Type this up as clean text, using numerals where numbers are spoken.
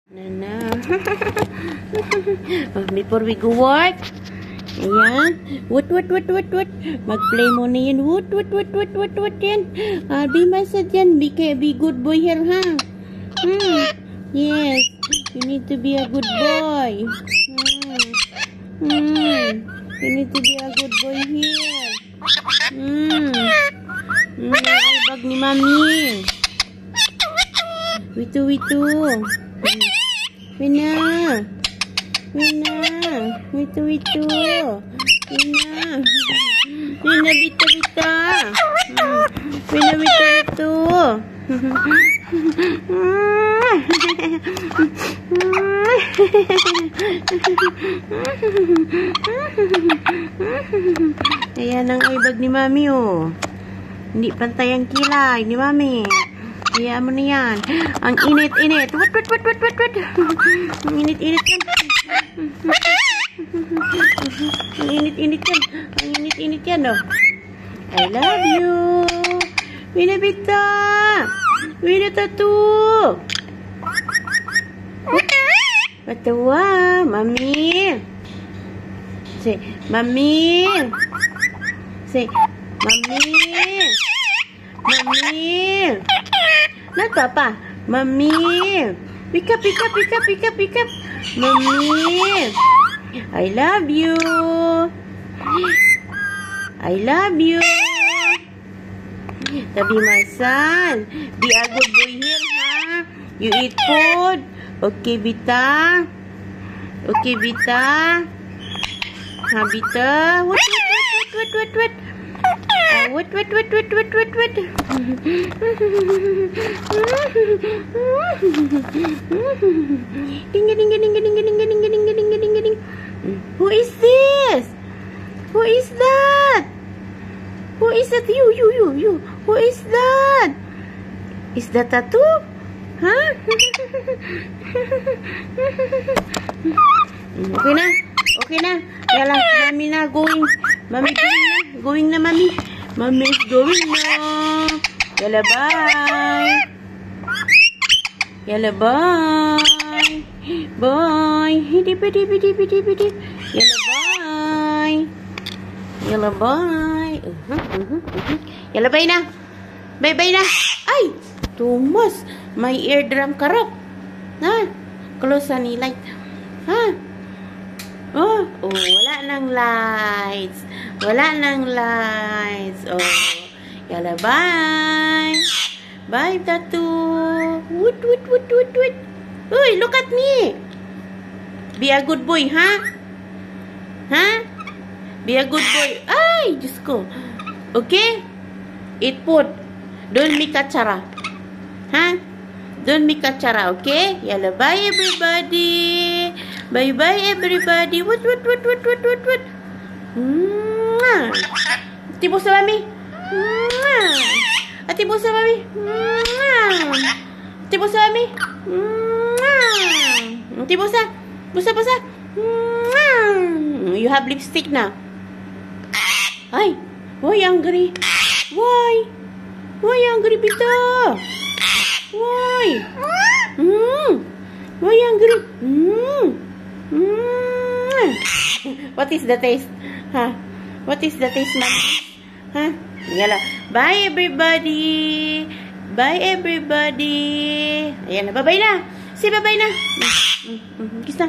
Nana. Before we go work. Ayan. What. Mag-play mo na yan. What yan. Be massage yan. Be good boy here, ha? Yes. You need to be a good boy. You need to be a good boy here. Ay, bag ni mami. Witu. Wina. Witu. Wina, bita. Wina, witu. Ayan ang ibag ni mami, oh. Hindi pantay ang kilay ni mami. Kaya mo na yan. Ang init. What? Ang init yan. Ang init yan, oh. I love you. Winabita. Winatatu. Patawa, mami. Say, mami. Say, mami. Not papa. Mami. Pick up. Mami. I love you. Tabi masan. Be a good boy here, ha? You eat food. Okay, Bita. Ha, Bita. What? What? Ding. Who is this? Who is that? You. Who is that? Is that tattoo? Huh? Okay na. Yala, mami na going. Going na, mami. Mami is going na. Yala, bye. Bye. Hidi. Yala, bye. Yala, bye na. Bye na. Ay, Thomas. May eardrum karap. Ha? Close ni light. Ha? Oh, wala nang lights. Oh, yala, bye. Bye, tattoo. Woot. Uy, look at me. Be a good boy, ha? Be a good boy. Ay, Diyos ko. Okay? Eat food. Don't make a chara. Ha? Don't make a chara, okay? Yala, bye, everybody. Bye, everybody. What? Tibo sa mami. Tibo sa mami. Busa. You have lipstick na. Ay, why angry? Why angry, Bita? Why? Why angry? What is the taste? Ha? What is the taste, mami? Ha? Yala. Bye, everybody. Ayan na. Bye-bye na. Say bye-bye na. Kiss na.